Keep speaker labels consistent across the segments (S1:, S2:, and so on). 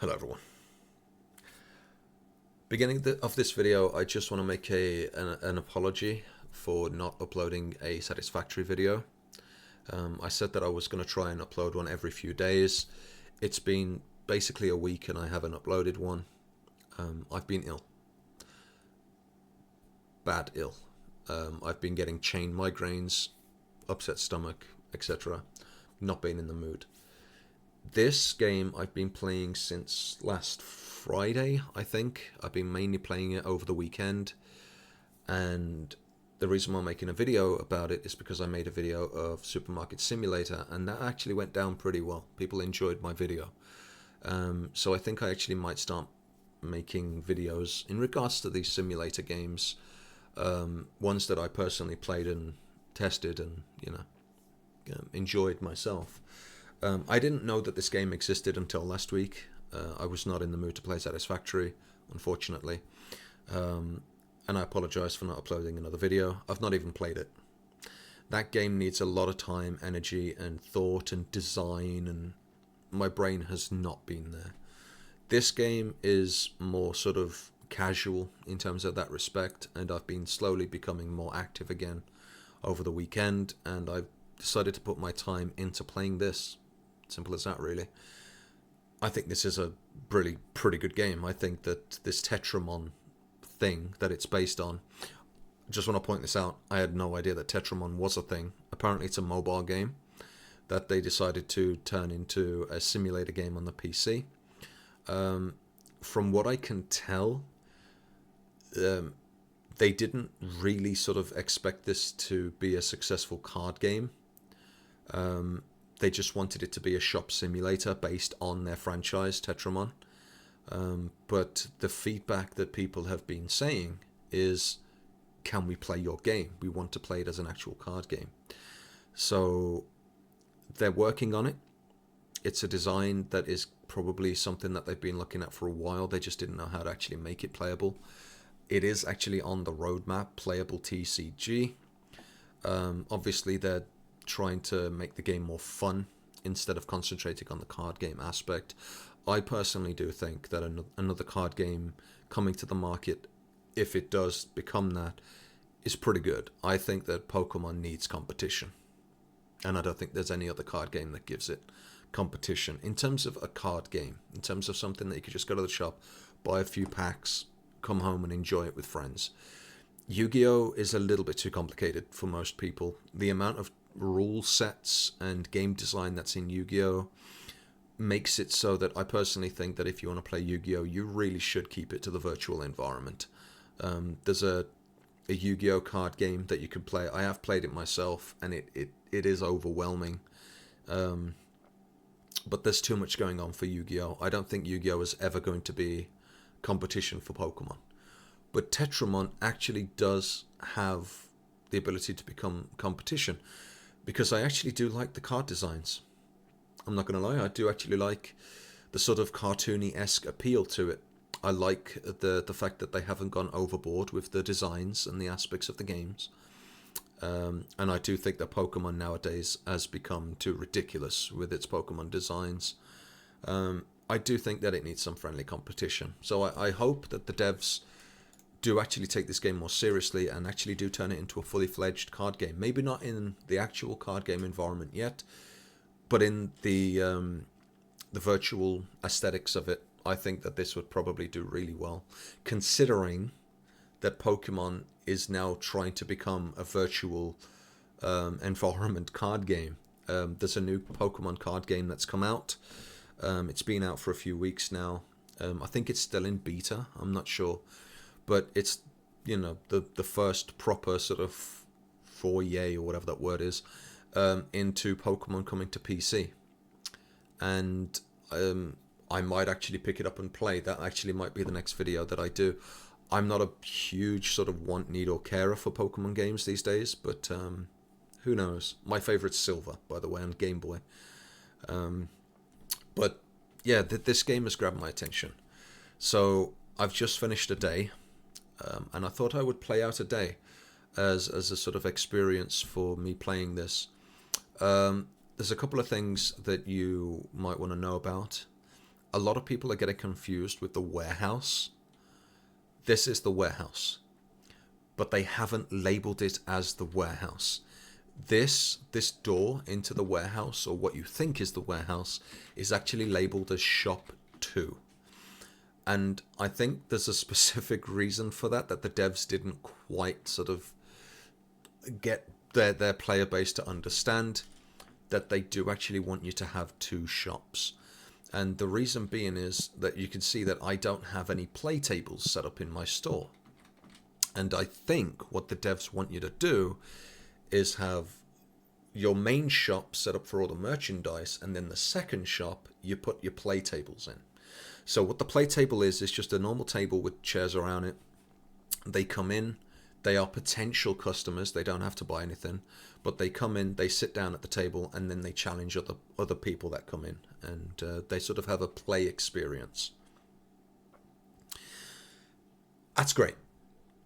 S1: Hello everyone. Beginning of this video, I just want to make an apology for not uploading a satisfactory video. I said that I was going to try and upload one every few days. It's been basically a week and I haven't uploaded one. I've been ill. Bad ill. I've been getting chain migraines, upset stomach, etc. Not been in the mood. This game I've been playing since last Friday, I think. I've been mainly playing it over the weekend, and the reason why I'm making a video about it is because I made a video of Supermarket Simulator, and that actually went down pretty well. People enjoyed my video. So I think I actually might start making videos in regards to these simulator games, ones that I personally played and tested and, enjoyed myself. I didn't know that this game existed until last week. I was not in the mood to play Satisfactory, unfortunately. And I apologize for not uploading another video. I've not even played it. That game needs a lot of time, energy, and thought and design, and my brain has not been there. This game is more sort of casual in terms of that respect, and I've been slowly becoming more active again over the weekend, and I've decided to put my time into playing this. Simple as that, really. I think this is a really pretty good game. I think that this Tetramon thing that it's based on, just want to point this out, I had no idea that Tetramon was a thing. Apparently it's a mobile game that they decided to turn into a simulator game on the PC. From what I can tell, they didn't really sort of expect this to be a successful card game. They just wanted it to be a shop simulator based on their franchise, Tetramon. But the feedback that people have been saying is, can we play your game? We want to play it as an actual card game. So they're working on it. It's a design that is probably something that they've been looking at for a while. They just didn't know how to actually make it playable. It is actually on the roadmap, playable TCG. Obviously, they're trying to make the game more fun instead of concentrating on the card game aspect. I personally do think that another card game coming to the market, if it does become that, is pretty good. I think that Pokemon needs competition, and I don't think there's any other card game that gives it competition in terms of a card game, in terms of something that you could just go to the shop, buy a few packs, come home and enjoy it with friends. Yu-Gi-Oh! Is a little bit too complicated for most people. The amount of rule sets and game design that's in Yu-Gi-Oh! Makes it so that I personally think that if you want to play Yu-Gi-Oh! You really should keep it to the virtual environment. There's a Yu-Gi-Oh! Card game that you can play. I have played it myself, and it is overwhelming. But there's too much going on for Yu-Gi-Oh! I don't think Yu-Gi-Oh! Is ever going to be competition for Pokemon. But Tetramon actually does have the ability to become competition, because I actually do like the card designs. I'm not going to lie, I do actually like the sort of cartoony-esque appeal to it. I like the fact that they haven't gone overboard with the designs and the aspects of the games. And I do think that Pokemon nowadays has become too ridiculous with its Pokemon designs. I do think that it needs some friendly competition. So I hope that the devs do actually take this game more seriously and actually do turn it into a fully fledged card game. Maybe not in the actual card game environment yet, but in the virtual aesthetics of it. I think that this would probably do really well, considering that Pokemon is now trying to become a virtual environment card game. There's a new Pokemon card game that's come out. It's been out for a few weeks now. I think it's still in beta. I'm not sure. But it's, the first proper sort of foray, or whatever that word is, into Pokemon coming to PC. And I might actually pick it up and play. That actually might be the next video that I do. I'm not a huge sort of want, need, or carer for Pokemon games these days, but who knows? My favorite's Silver, by the way, on Game Boy. But yeah, this game has grabbed my attention. So I've just finished a day. And I thought I would play out a day as a sort of experience for me playing this. There's a couple of things that you might want to know about. a lot of people are getting confused with the warehouse. This is the warehouse, but they haven't labeled it as the warehouse. This door into the warehouse, or what you think is the warehouse, is actually labeled as Shop 2. And I think there's a specific reason for that the devs didn't quite sort of get their player base to understand that they do actually want you to have two shops. And the reason being is that you can see that I don't have any play tables set up in my store. And I think what the devs want you to do is have your main shop set up for all the merchandise, and then the second shop you put your play tables in. So what the play table is just a normal table with chairs around it. They come in, they are potential customers, they don't have to buy anything, but they come in, they sit down at the table, and then they challenge other people that come in, and they sort of have a play experience. That's great.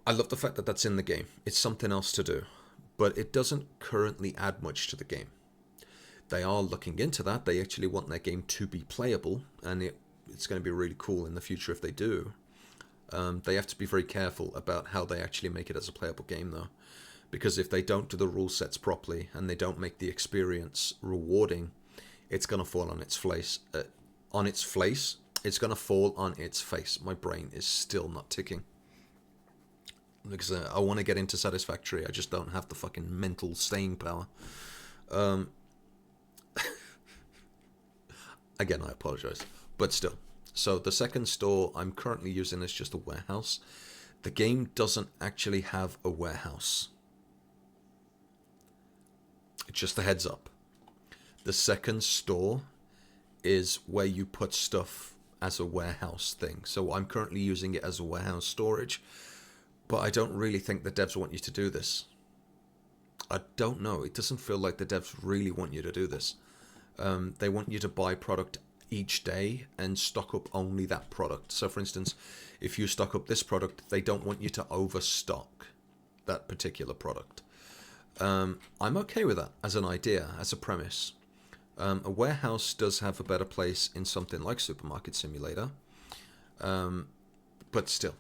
S1: I love the fact that that's in the game. It's something else to do, but it doesn't currently add much to the game. They are looking into that. They actually want their game to be playable, and it's going to be really cool in the future if they do. They have to be very careful about how they actually make it as a playable game, though, because if they don't do the rule sets properly and they don't make the experience rewarding, it's going to fall on its face. It's going to fall on its face. My brain is still not ticking. Because I want to get into Satisfactory. I just don't have the fucking mental staying power. Again, I apologize. But still. So the second store I'm currently using is just a warehouse. The game doesn't actually have a warehouse. Just a heads up. The second store is where you put stuff as a warehouse thing. So I'm currently using it as a warehouse storage. But I don't really think the devs want you to do this. I don't know. It doesn't feel like the devs really want you to do this. They want you to buy product each day and stock up only that product. So for instance, if you stock up this product, they don't want you to overstock that particular product. I'm okay with that as an idea, as a premise. A warehouse does have a better place in something like Supermarket Simulator. But still.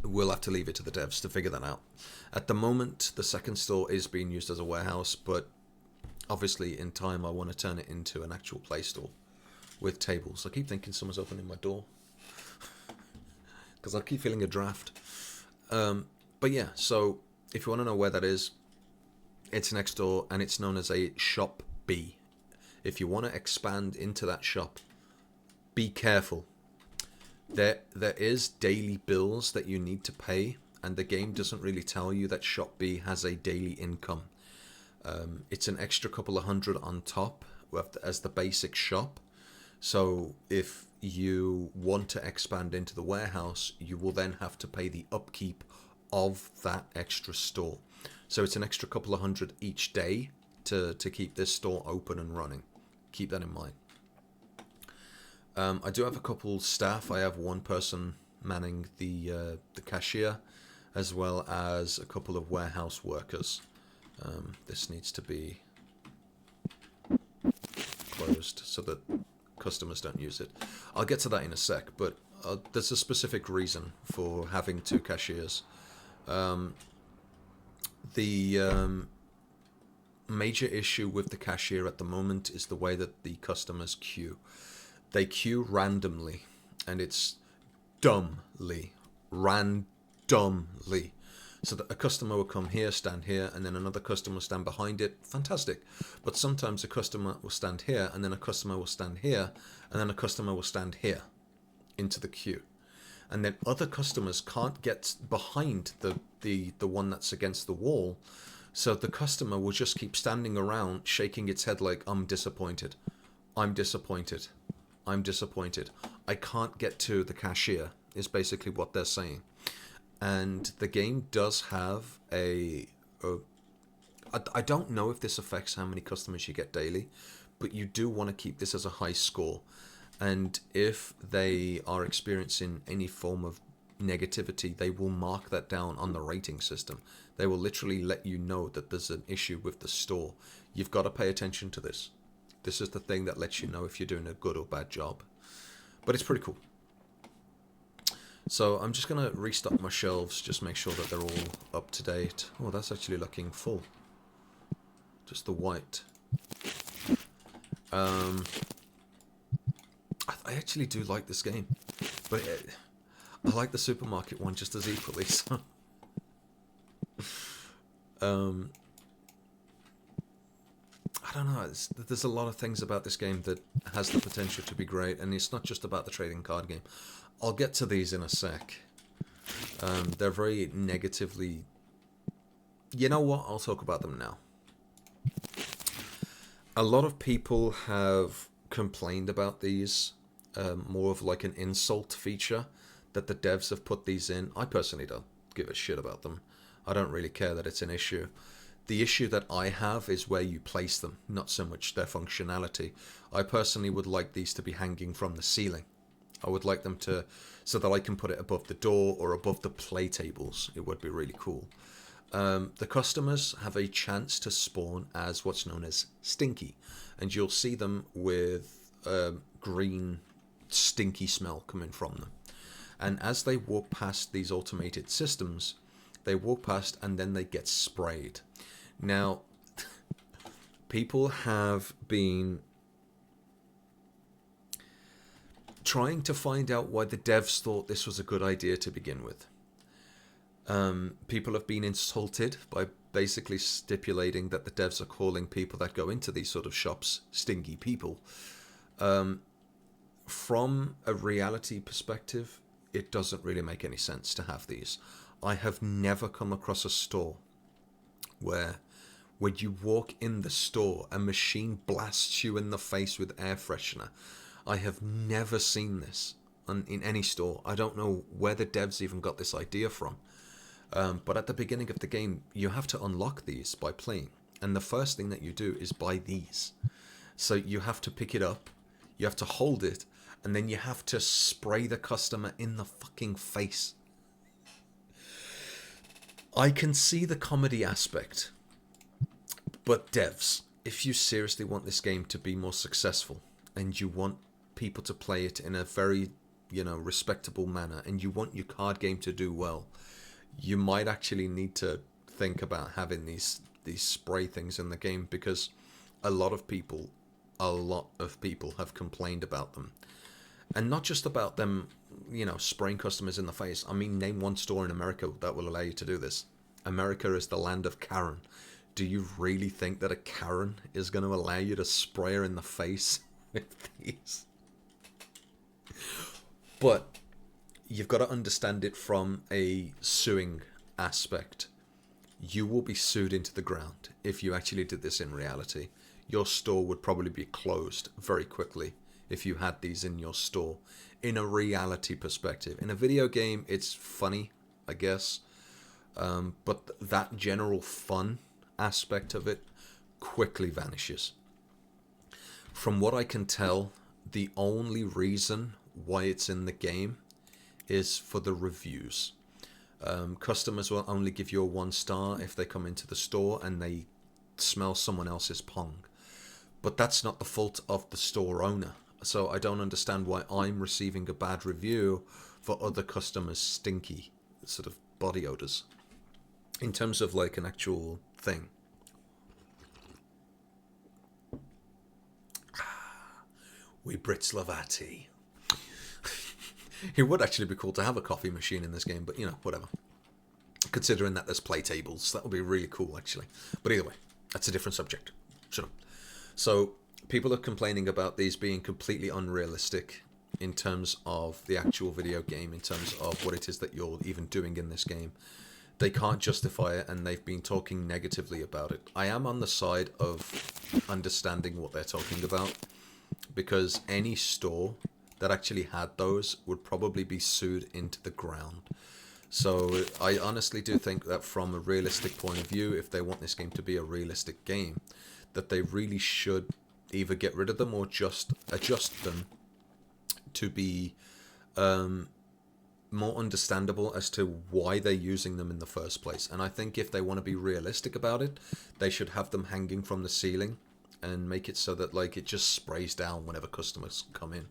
S1: We'll have to leave it to the devs to figure that out. At the moment, the second store is being used as a warehouse, but obviously in time I want to turn it into an actual play store with tables. I keep thinking someone's opening my door because I keep feeling a draft. But yeah, so if you want to know where that is, it's next door and it's known as a Shop B. If you want to expand into that shop, be careful. There is daily bills that you need to pay, and the game doesn't really tell you that Shop B has a daily income. It's an extra couple of hundred on top as the basic shop. So if you want to expand into the warehouse, you will then have to pay the upkeep of that extra store. So it's an extra couple of hundred each day to keep this store open and running. Keep that in mind. I do have a couple staff. I have one person manning the cashier, as well as a couple of warehouse workers. This needs to be closed so that customers don't use it. I'll get to that in a sec, but there's a specific reason for having two cashiers. The major issue with the cashier at the moment is the way that the customers queue. They queue randomly, and it's randomly. So that a customer will come here, stand here, and then another customer will stand behind it. Fantastic. But sometimes a customer will stand here, and then a customer will stand here, and then a customer will stand here into the queue. And then other customers can't get behind the one that's against the wall, so the customer will just keep standing around shaking its head like, I'm disappointed. I'm disappointed. I'm disappointed. I can't get to the cashier, is basically what they're saying. And the game does have I don't know if this affects how many customers you get daily, but you do want to keep this as a high score. And if they are experiencing any form of negativity, they will mark that down on the rating system. They will literally let you know that there's an issue with the store. You've got to pay attention to this. This is the thing that lets you know if you're doing a good or bad job. But it's pretty cool. So I'm just going to restock my shelves, just make sure that they're all up to date. Oh, that's actually looking full. Just the white. I actually do like this game, but I like the supermarket one just as equally. So, I don't know. There's a lot of things about this game that has the potential to be great, and it's not just about the trading card game. I'll get to these in a sec. They're very negatively... You know what? I'll talk about them now. A lot of people have complained about these, more of like an insult feature, that the devs have put these in. I personally don't give a shit about them. I don't really care that it's an issue. The issue that I have is where you place them, not so much their functionality. I personally would like these to be hanging from the ceiling. I would like them to, so that I can put it above the door or above the play tables. It would be really cool. The customers have a chance to spawn as what's known as stinky, and you'll see them with green stinky smell coming from them. And as they walk past these automated systems, they walk past and then they get sprayed. Now, people have been trying to find out why the devs thought this was a good idea to begin with. People have been insulted by basically stipulating that the devs are calling people that go into these sort of shops stinky people. From a reality perspective, it doesn't really make any sense to have these. I have never come across a store where when you walk in the store, a machine blasts you in the face with air freshener. I have never seen this in any store. I don't know where the devs even got this idea from. But at the beginning of the game, you have to unlock these by playing. And the first thing that you do is buy these. So you have to pick it up, you have to hold it, and then you have to spray the customer in the fucking face. I can see the comedy aspect. But devs, if you seriously want this game to be more successful, and you want people to play it in a very, respectable manner, and you want your card game to do well, you might actually need to think about having these spray things in the game, because a lot of people have complained about them. And not just about them, spraying customers in the face. I mean, name one store in America that will allow you to do this. America is the land of Karen. Do you really think that a Karen is going to allow you to spray her in the face with these? But you've got to understand it from a suing aspect. You will be sued into the ground if you actually did this in reality. Your store would probably be closed very quickly if you had these in your store. In a reality perspective. In a video game, it's funny, I guess. But that general fun aspect of it quickly vanishes. From what I can tell, the only reason why it's in the game is for the reviews. Customers will only give you a 1 star if they come into the store and they smell someone else's pong. But that's not the fault of the store owner. So I don't understand why I'm receiving a bad review for other customers' stinky sort of body odors. In terms of like an actual thing. We Brits love our tea. It would actually be cool to have a coffee machine in this game, but whatever. Considering that there's play tables, that would be really cool actually. But either way, that's a different subject. Shut up. So people are complaining about these being completely unrealistic in terms of the actual video game, in terms of what it is that you're even doing in this game. They can't justify it, and they've been talking negatively about it. I am on the side of understanding what they're talking about, because any store that actually had those would probably be sued into the ground. So I honestly do think that from a realistic point of view, if they want this game to be a realistic game, that they really should either get rid of them or just adjust them to be more understandable as to why they're using them in the first place. And I think if they want to be realistic about it, they should have them hanging from the ceiling and make it so that like it just sprays down whenever customers come in.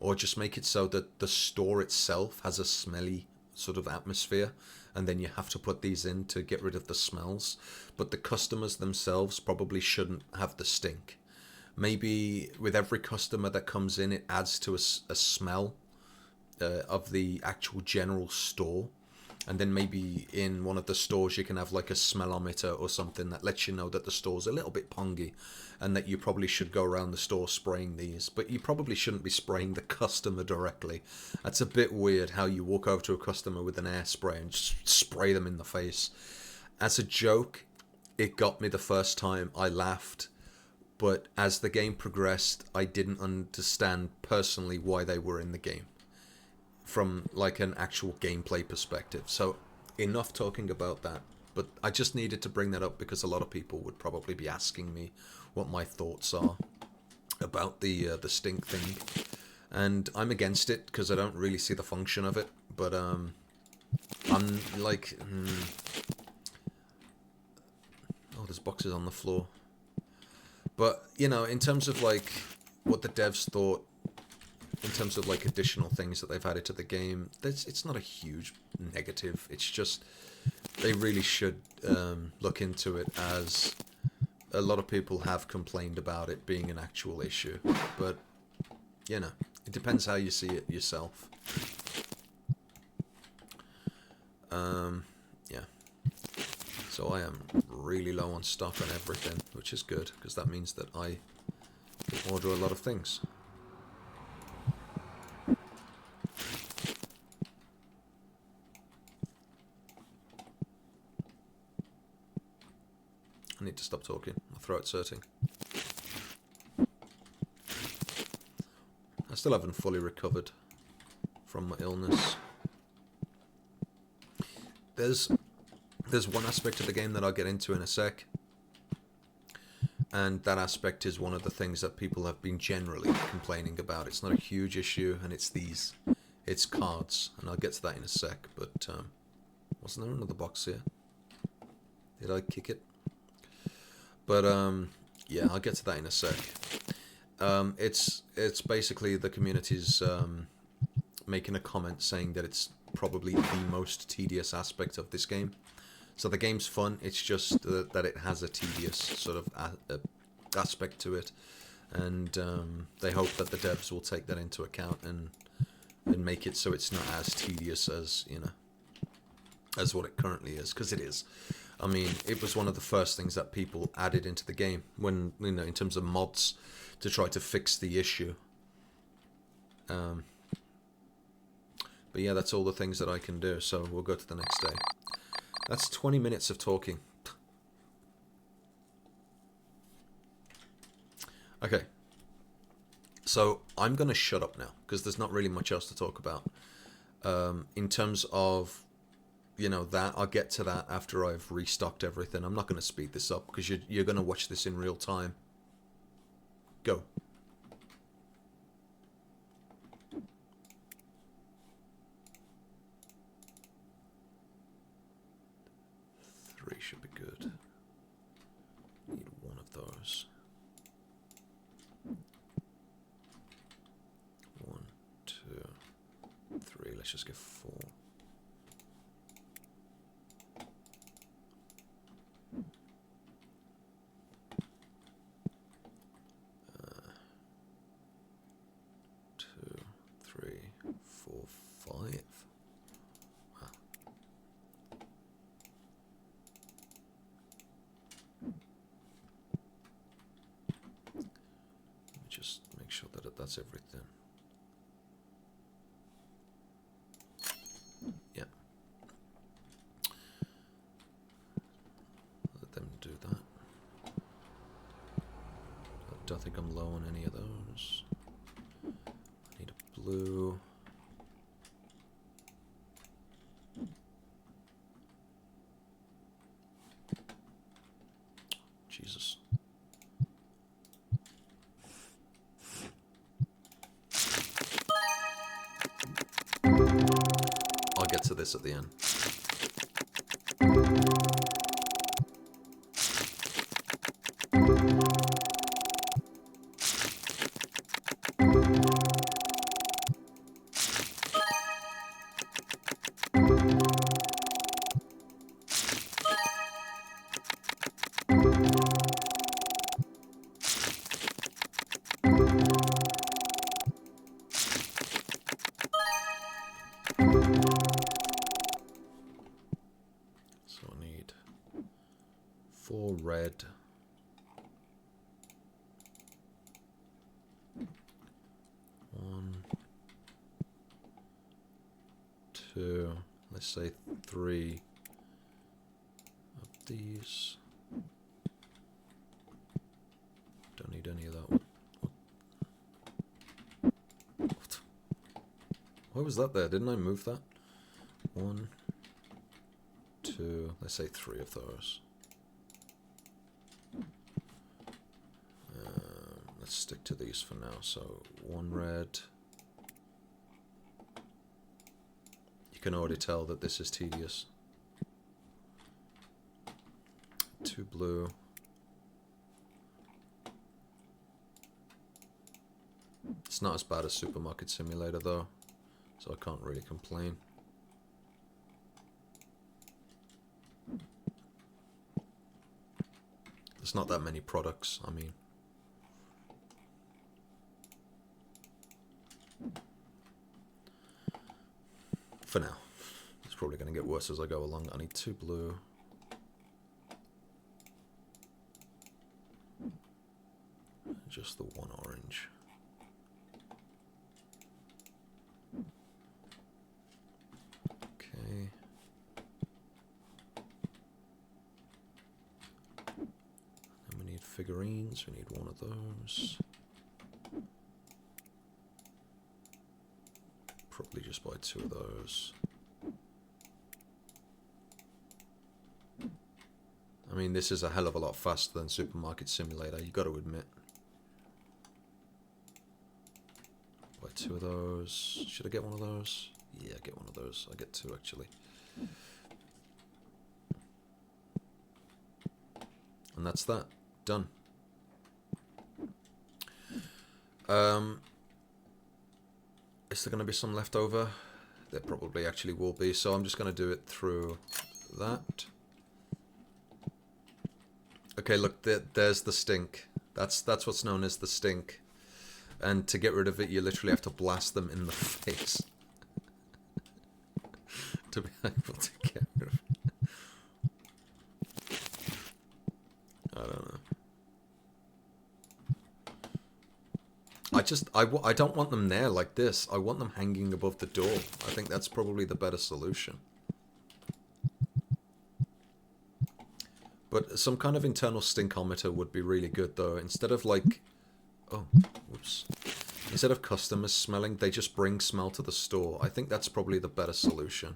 S1: or just make it so that the store itself has a smelly sort of atmosphere, and then you have to put these in to get rid of the smells. But the customers themselves probably shouldn't have the stink. Maybe with every customer that comes in, it adds to a smell of the actual general store. And then maybe in one of the stores you can have like a smellometer or something that lets you know that the store's a little bit pongy, and that you probably should go around the store spraying these. But you probably shouldn't be spraying the customer directly. That's a bit weird, how you walk over to a customer with an air spray and just spray them in the face. As a joke, it got me the first time. I laughed. But as the game progressed, I didn't understand personally why they were in the game, from like an actual gameplay perspective. So enough talking about that, but I just needed to bring that up because a lot of people would probably be asking me what my thoughts are about the stink thing, and I'm against it because I don't really see the function of it. But I'm like, oh, there's boxes on the floor. But you know, in terms of like what the devs thought, in terms of like additional things that they've added to the game, it's not a huge negative. It's just they really should look into it, as a lot of people have complained about it being an actual issue. But you know, it depends how you see it yourself. Yeah. So I am really low on stock on everything, which is good because that means that I can order a lot of things. I need to stop talking. My throat's hurting. I still haven't fully recovered from my illness. There's one aspect of the game that I'll get into in a sec, and that aspect is one of the things that people have been generally complaining about. It's not a huge issue, and it's cards, and I'll get to that in a sec. But wasn't there another box here? Did I kick it? But yeah, I'll get to that in a sec. It's basically the community's making a comment saying that it's probably the most tedious aspect of this game. So the game's fun, it's just that it has a tedious sort of aspect to it, and they hope that the devs will take that into account and make it so it's not as tedious as, you know, as what it currently is, because it is. I mean, it was one of the first things that people added into the game when, you know, in terms of mods to try to fix the issue. But yeah, that's all the things that I can do, so we'll go to the next day. That's 20 minutes of talking. Okay. So I'm going to shut up now, because there's not really much else to talk about. In terms of, you know, that, I'll get to that after I've restocked everything. I'm not going to speed this up, because you're going to watch this in real time. Go. Three should be good. Need one of those. 1, 2, 3. Let's just get 4. Two, 3, 4, 5. Wow. Just make sure that that's everything. Yeah. Let them do that. I don't think I'm low on any of those. I need a blue. Jesus. I'll get to this at the end. red. One, two, let's say 3 of these. Don't need any of that one. What? Why was that there? Didn't I move that? 1, 2, let's say 3 of those. Let's stick to these for now. So 1 red. You can already tell that this is tedious. 2 blue. It's not as bad as Supermarket Simulator though, so I can't really complain. There's not that many products, I mean. For now. It's probably going to get worse as I go along. I need 2 blue. Just the 1 orange. Okay. And we need figurines. We need 1 of those. Probably just buy 2 of those. I mean, this is a hell of a lot faster than Supermarket Simulator, you got to admit. Buy 2 of those. Should I get 1 of those? Yeah, get 1 of those. I get 2 actually. And that's that. Done. Is there going to be some left over? There probably actually will be, so I'm just going to do it through that. Okay, look, there's the stink. That's what's known as the stink. And to get rid of it, you literally have to blast them in the face. To be able to get rid of it. I don't know. I don't want them there like this. I want them hanging above the door. I think that's probably the better solution. But some kind of internal stinkometer would be really good, though. Instead of like... Oh, whoops. Instead of customers smelling, they just bring smell to the store. I think that's probably the better solution.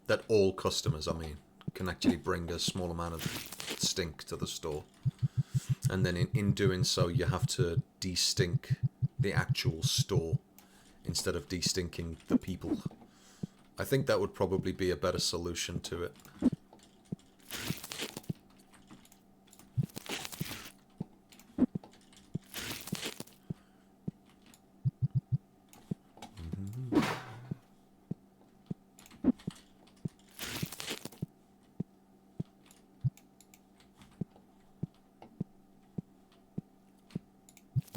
S1: That all customers, I mean, can actually bring a small amount of stink to the store. And then in doing so, you have to de-stink the actual store instead of de-stinking the people. I think that would probably be a better solution to it.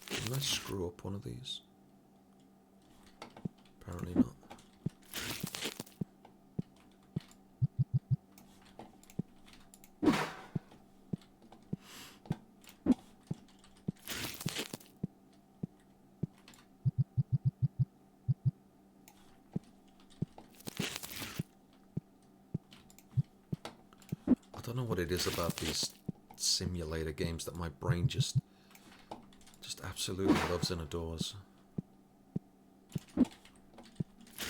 S1: Didn't I screw up one of these? Apparently not. I don't know what it is about these simulator games that my brain just absolutely loves and adores. I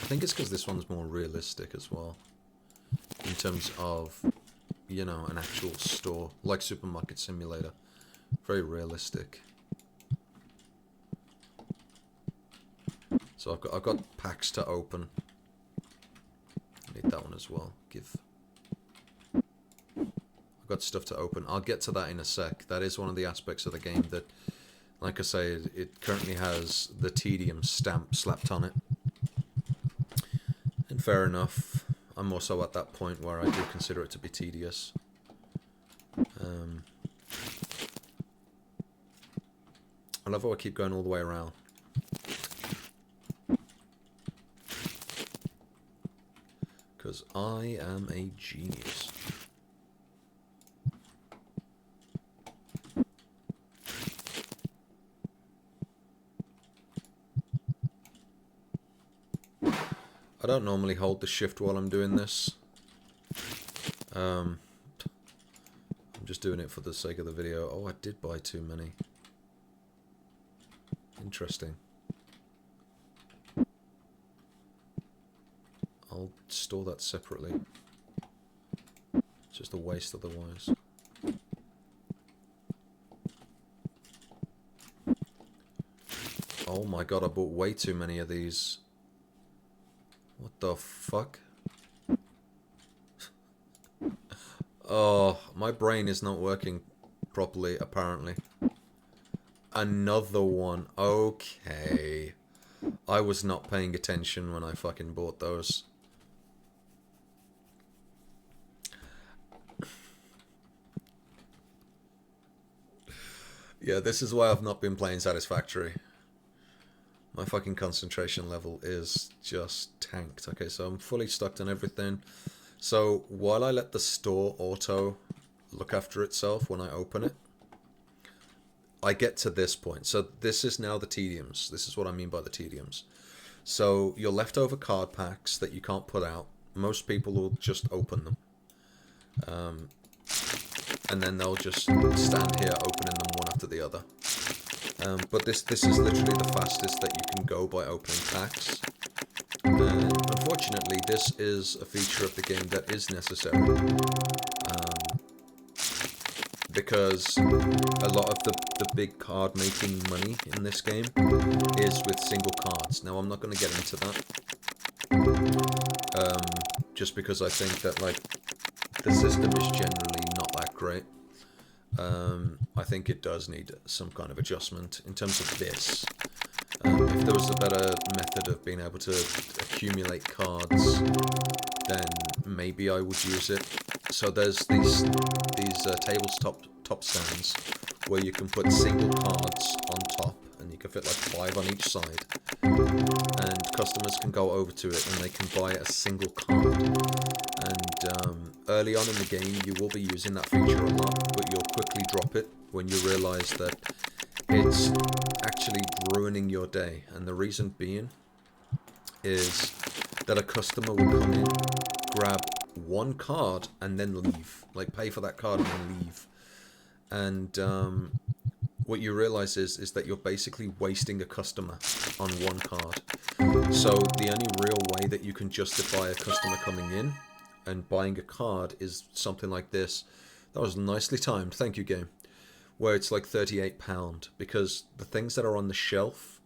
S1: think it's because this one's more realistic as well, in terms of, you know, an actual store, like Supermarket Simulator. Very realistic. So I've got packs to open. I need that one as well. I've got stuff to open. I'll get to that in a sec. That is one of the aspects of the game that, like I say, it currently has the tedium stamp slapped on it. And fair enough. I'm also at that point where I do consider it to be tedious. I love how I keep going all the way around. because I am a genius. I don't normally hold the shift while I'm doing this. I'm just doing it for the sake of the video. Oh, I did buy too many. Interesting. I'll store that separately. It's just a waste otherwise. Oh my god, I bought way too many of these. What the fuck? Oh, my brain is not working properly, apparently. Another one. Okay. I was not paying attention when I fucking bought those. Yeah, this is why I've not been playing Satisfactory. My fucking concentration level is just tanked. Okay, so I'm fully stocked on everything. So while I let the store auto look after itself when I open it, I get to this point. So this is now the tediums. This is what I mean by the tediums. So your leftover card packs that you can't put out, most people will just open them. And then they'll just stand here opening them one after the other. But this is literally the fastest that you can go by opening packs. And unfortunately, this is a feature of the game that is necessary. Because a lot of the big card making money in this game is with single cards. Now, I'm not going to get into that. Just because I think that, like, the system is generally not that great. I think it does need some kind of adjustment in terms of this. If there was a better method of being able to accumulate cards, then maybe I would use it. So there's these tabletop stands where you can put single cards on top, and you can fit like 5 on each side. And customers can go over to it and they can buy a single card. And early on in the game, you will be using that feature a lot, but you'll quickly drop it when you realize that it's actually ruining your day. And the reason being is that a customer will come in, grab one card, and then leave. Like, pay for that card and then leave. And what you realize is that you're basically wasting a customer on one card. So the only real way that you can justify a customer coming in and buying a card is something like this. That was nicely timed, thank you, game. Where it's like £38, because the things that are on the shelf,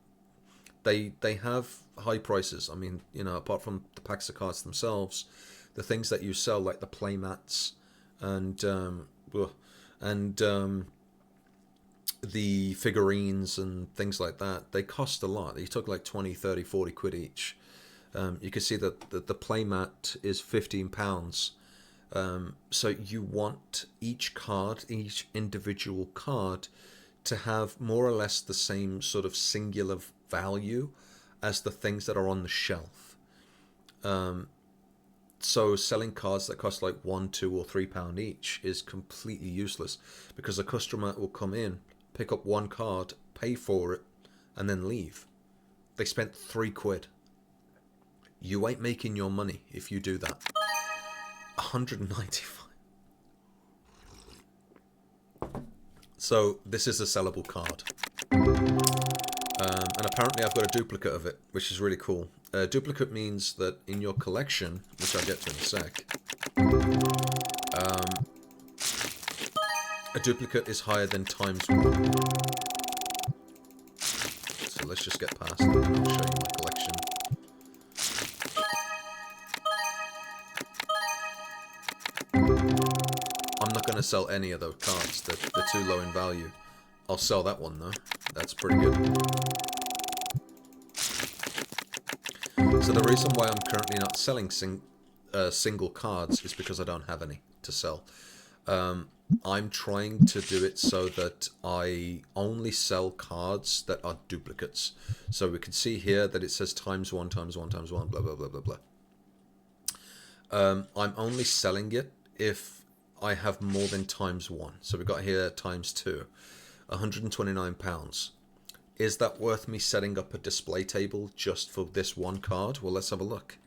S1: they have high prices. I mean, you know, apart from the packs of cards themselves, the things that you sell, like the play mats and the figurines and things like that, they cost a lot. You took like 20, 30, 40 quid each. You can see that the playmat is £15. So you want each individual card to have more or less the same sort of singular value as the things that are on the shelf. So selling cards that cost like £1, £2 or £3 each is completely useless, because a customer will come in, pick up one card, pay for it, and then leave. They spent 3 quid. You ain't making your money if you do that. 195. So this is a sellable card. And apparently I've got a duplicate of it, which is really cool. A duplicate means that in your collection, which I'll get to in a sec, a duplicate is higher than ×1. So let's just get past it and I'll show you my collection. I'm not going to sell any of those cards, they're too low in value. I'll sell that one though, that's pretty good. So the reason why I'm currently not selling single cards is because I don't have any to sell. I'm trying to do it so that I only sell cards that are duplicates. So we can see here that it says ×1, ×1, ×1, blah, blah, blah, blah, blah. I'm only selling it if I have more than ×1. So we've got here ×2, £129. Is that worth me setting up a display table just for this one card? Well, let's have a look.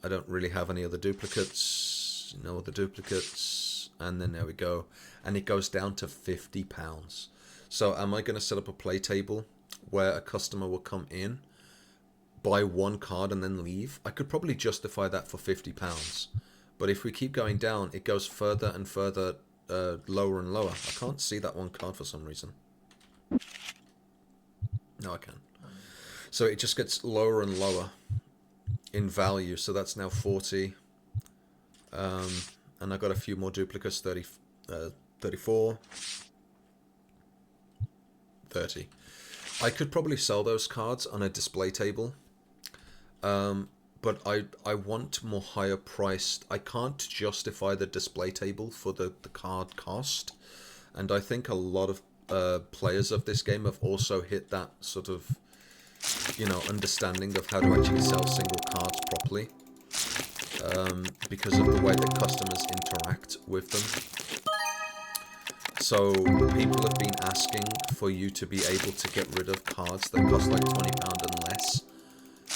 S1: I don't really have any other duplicates. No other duplicates. And then there we go. And it goes down to £50. So am I going to set up a play table where a customer will come in, buy one card and then leave? I could probably justify that for £50. But if we keep going down, it goes further and further, lower and lower. I can't see that one card for some reason. No, I can. So it just gets lower and lower in value. So that's now 40. And I got a few more duplicates, 34, 30. I could probably sell those cards on a display table. But I want more higher priced. I can't justify the display table for the card cost. And I think a lot of players of this game have also hit that sort of, understanding of how to actually sell single cards properly, because of the way that customers interact with them. So people have been asking for you to be able to get rid of cards that cost like £20 and less.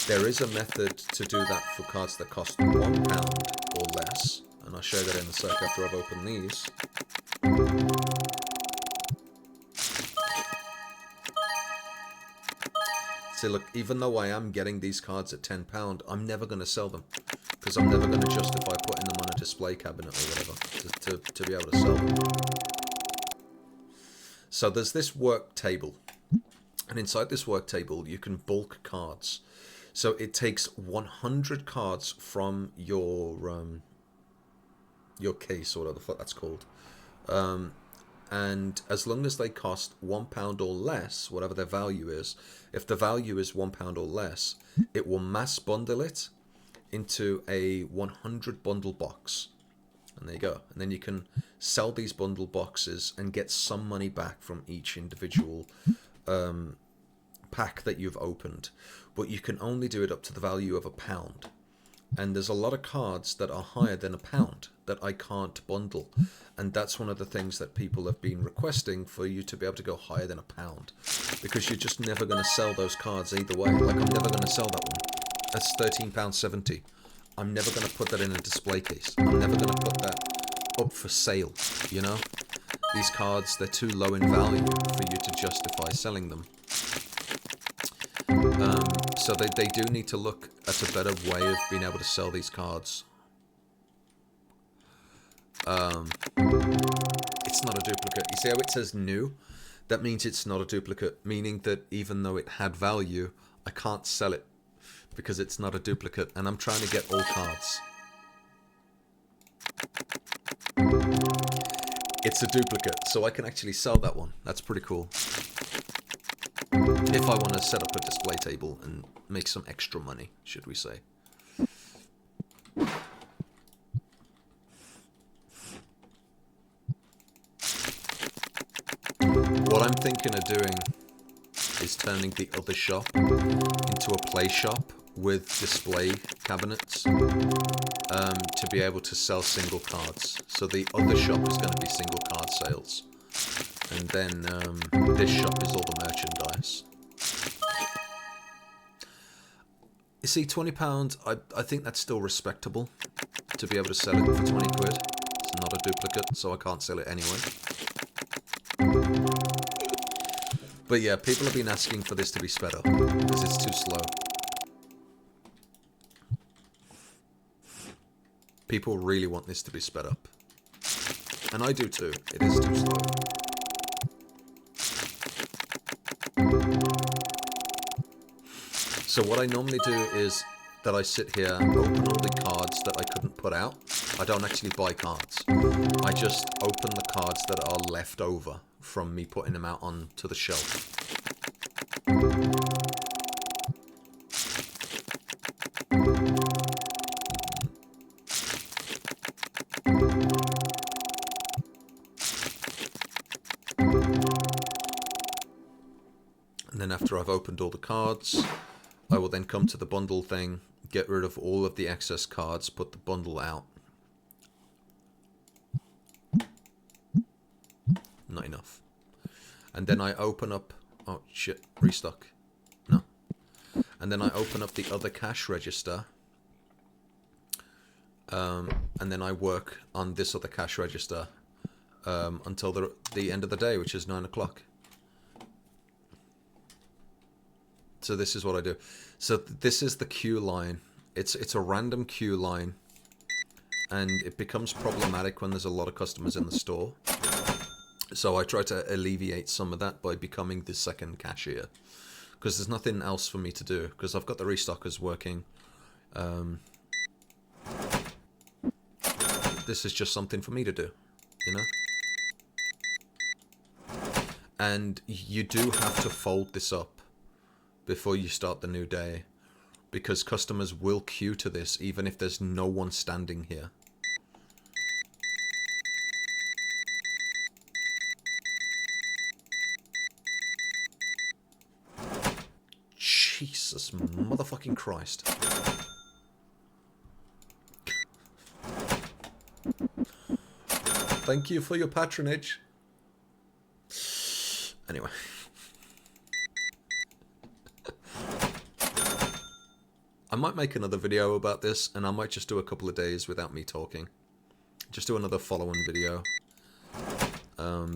S1: There is a method to do that for cards that cost £1 or less, and I'll show you that in a sec after I've opened these. See, look, even though I am getting these cards at £10, I'm never going to sell them, because I'm never going to justify putting them on a display cabinet or whatever to be able to sell them. So there's this work table, and inside this work table you can bulk cards. So it takes 100 cards from your case, or whatever the fuck that's called. And as long as they cost £1 or less, whatever their value is, if the value is £1 or less, it will mass bundle it into a 100 bundle box. And there you go. And then you can sell these bundle boxes and get some money back from each individual pack that you've opened. But you can only do it up to the value of £1. And there's a lot of cards that are higher than £1 that I can't bundle. And that's one of the things that people have been requesting, for you to be able to go higher than £1. Because you're just never going to sell those cards either way. Like, I'm never going to sell that one. That's £13.70. I'm never going to put that in a display case. I'm never going to put that up for sale, you know? These cards, they're too low in value for you to justify selling them. So they do need to look at a better way of being able to sell these cards. It's not a duplicate. You see how it says new? That means it's not a duplicate, meaning that even though it had value, I can't sell it because it's not a duplicate, and I'm trying to get all cards. It's a duplicate, so I can actually sell that one. That's pretty cool. If I want to set up a display table and make some extra money, should we say. What I'm thinking of doing is turning the other shop into a play shop with display cabinets, to be able to sell single cards. So the other shop is going to be single card sales, and then this shop is all the merchandise. You see, £20, I think that's still respectable to be able to sell it for 20 quid. It's not a duplicate, so I can't sell it anyway. But yeah, people have been asking for this to be sped up because it's too slow. People really want this to be sped up. And I do too. It is too slow. So what I normally do is that I sit here, open all the cards that I couldn't put out. I don't actually buy cards. I just open the cards that are left over from me putting them out onto the shelf. And then after I've opened all the cards, I will then come to the bundle thing, get rid of all of the excess cards, put the bundle out. Not enough. And then I open up... Oh, shit. Restock. No. And then I open up the other cash register. And then I work on this other cash register until the end of the day, which is 9 o'clock. So this is what I do. So this is the queue line. It's a random queue line. And it becomes problematic when there's a lot of customers in the store. So I try to alleviate some of that by becoming the second cashier. Because there's nothing else for me to do. Because I've got the restockers working. This is just something for me to do. You know? And you do have to fold this up before you start the new day. Because customers will queue to this even if there's no one standing here. Jesus motherfucking Christ. Thank you for your patronage. Anyway. I might make another video about this, and I might just do a couple of days without me talking. Just do another follow-on video.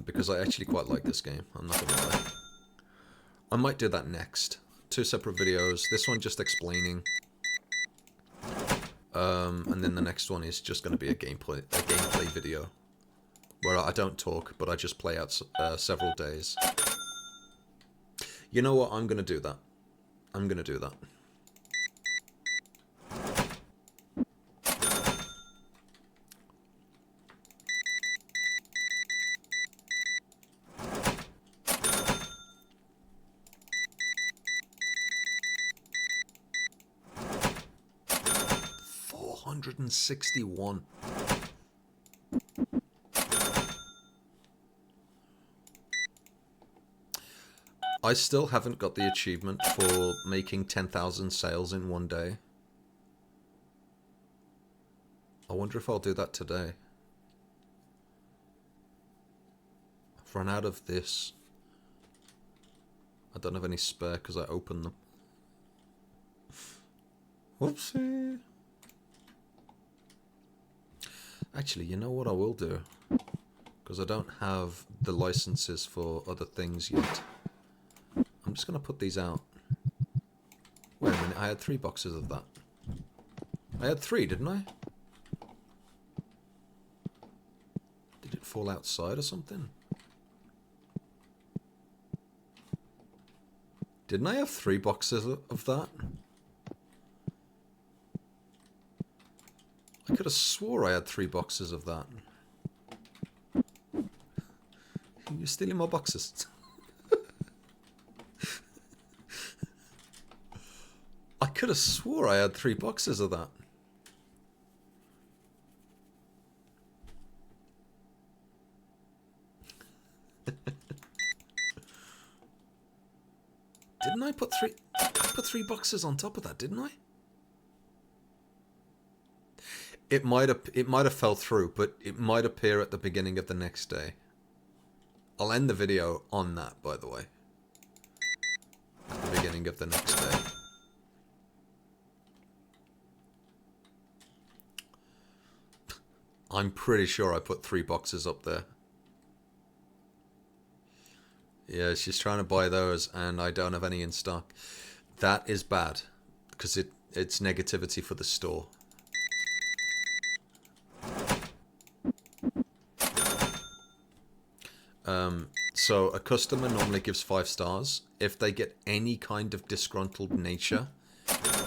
S1: Because I actually quite like this game, I'm not gonna lie. I might do that next. 2 separate videos. This one just explaining. And then the next one is just gonna be a gameplay video. Where I don't talk, but I just play out several days. You know what? I'm gonna do that. I'm gonna do that. $461. I still haven't got the achievement for making 10,000 sales in one day. I wonder if I'll do that today. I've run out of this. I don't have any spare because I opened them. Whoopsie. Actually, you know what I will do? Because I don't have the licenses for other things yet. I'm just going to put these out. Wait a minute, I had 3 boxes of that. I had 3, didn't I? Did it fall outside or something? Didn't I have 3 boxes of that? I could have swore I had 3 boxes of that. You're stealing my boxes. I could have swore I had 3 boxes of that. Didn't I put 3? I put 3 boxes on top of that, didn't I? It might have fell through, but it might appear at the beginning of the next day. I'll end the video on that, by the way. At the beginning of the next day. I'm pretty sure I put 3 boxes up there. Yeah, she's trying to buy those, and I don't have any in stock. That is bad, because it's negativity for the store. So a customer normally gives 5 stars. If they get any kind of disgruntled nature,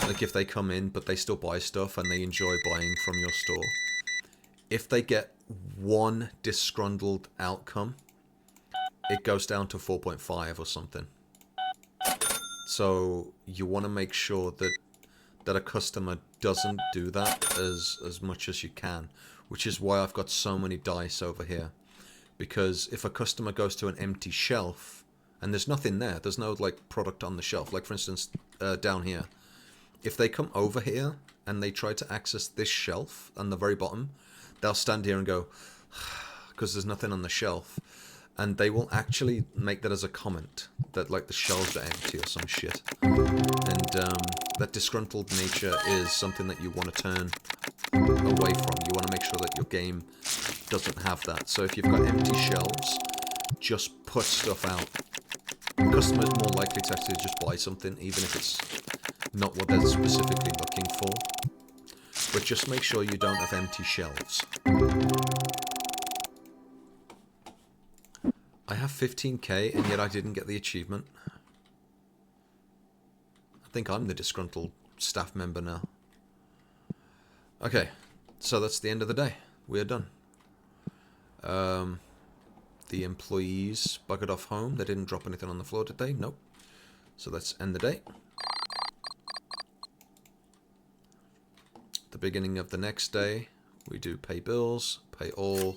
S1: like if they come in but they still buy stuff and they enjoy buying from your store, if they get 1 disgruntled outcome, it goes down to 4.5 or something. So you want to make sure that a customer doesn't do that as much as you can, which is why I've got so many dice over here. Because if a customer goes to an empty shelf and there's nothing there, there's no like product on the shelf, like for instance down here, if they come over here and they try to access this shelf on the very bottom, they'll stand here and go, because there's nothing on the shelf. And they will actually make that as a comment, that like the shelves are empty or some shit. And that disgruntled nature is something that you want to turn away from. You want to make sure that your game doesn't have that. So if you've got empty shelves, just put stuff out. The customer is more likely to actually just buy something, even if it's not what they're specifically looking for. But just make sure you don't have empty shelves. I have 15k and yet I didn't get the achievement. I think I'm the disgruntled staff member now. Okay, so that's the end of the day. We're done. The employees buggered off home. They didn't drop anything on the floor, did they? Nope. So let's end the day. The beginning of the next day, we do pay bills, pay all.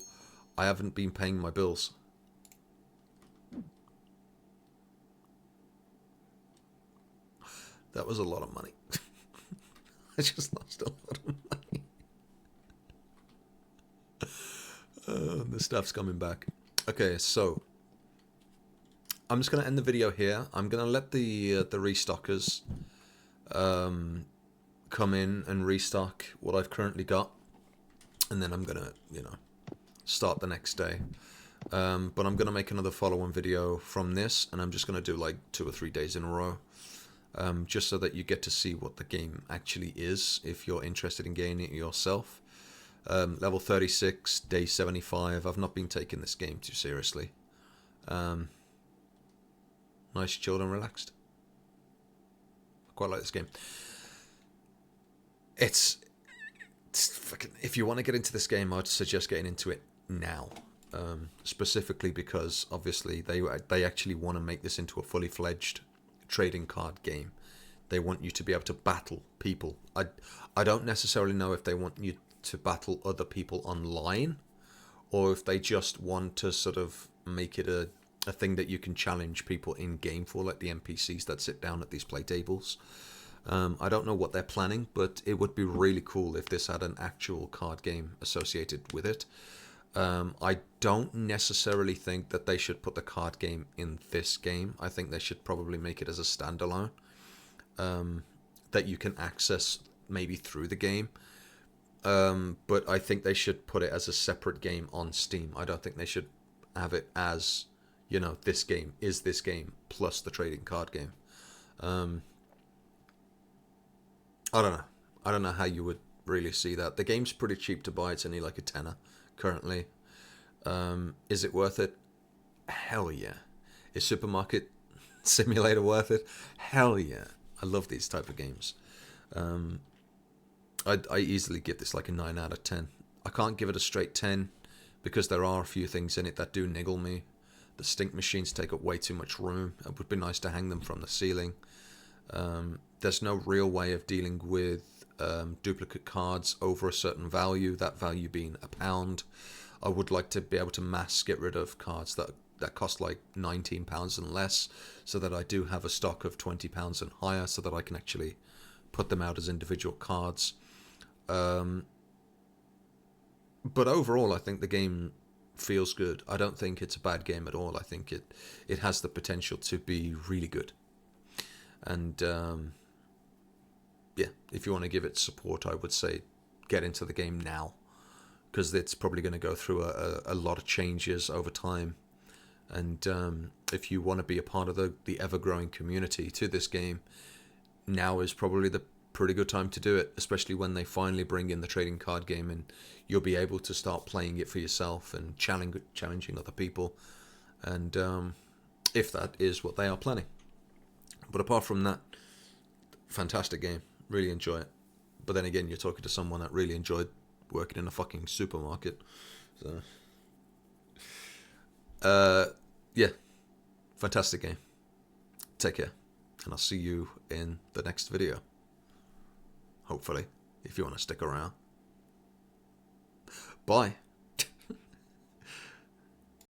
S1: I haven't been paying my bills. That was a lot of money. I just lost a lot of money. The stuff's coming back. Okay, so I'm just going to end the video here. I'm going to let the restockers come in and restock what I've currently got. And then I'm going to, you know, start the next day. But I'm going to make another follow-on video from this. And I'm just going to do like 2 or 3 days in a row. Just so that you get to see what the game actually is, if you're interested in gaining it yourself. Level 36, day 75. I've not been taking this game too seriously. Nice, chilled and relaxed. I quite like this game. It's fucking, if you want to get into this game, I'd suggest getting into it now. Specifically because obviously they actually want to make this into a fully fledged trading card game. They want you to be able to battle people. I don't necessarily know if they want you to battle other people online, or if they just want to sort of make it a thing that you can challenge people in game for, like the NPCs that sit down at these play tables. I don't know what they're planning, but it would be really cool if this had an actual card game associated with it. I don't necessarily think that they should put the card game in this game. I think they should probably make it as a standalone that you can access maybe through the game. But I think they should put it as a separate game on Steam. I don't think they should have it as, you know, this game is this game plus the trading card game. I don't know. I don't know how you would really see that. The game's pretty cheap to buy. It's only like a tenner currently. Is it worth it? Hell yeah. Is Supermarket Simulator worth it? Hell yeah. I love these type of games. I easily give this like a 9 out of 10. I can't give it a straight 10 because there are a few things in it that do niggle me. The stink machines take up way too much room. It would be nice to hang them from the ceiling. There's no real way of dealing with duplicate cards over a certain value, that value being £1. I would like to be able to mass get rid of cards that cost like £19 and less, so that I do have a stock of £20 and higher, so that I can actually put them out as individual cards. But overall, I think the game feels good. I don't think it's a bad game at all. I think it has the potential to be really good. And yeah, if you want to give it support, I would say get into the game now, because it's probably going to go through a lot of changes over time. And if you want to be a part of the ever-growing community to this game, now is probably the pretty good time to do it, especially when they finally bring in the trading card game and you'll be able to start playing it for yourself and challenging other people, and if that is what they are planning. But apart from that, fantastic game. Really enjoy it. But then again, you're talking to someone that really enjoyed working in a fucking supermarket. So, yeah, fantastic game. Take care, and I'll see you in the next video. Hopefully, if you want to stick around. Bye.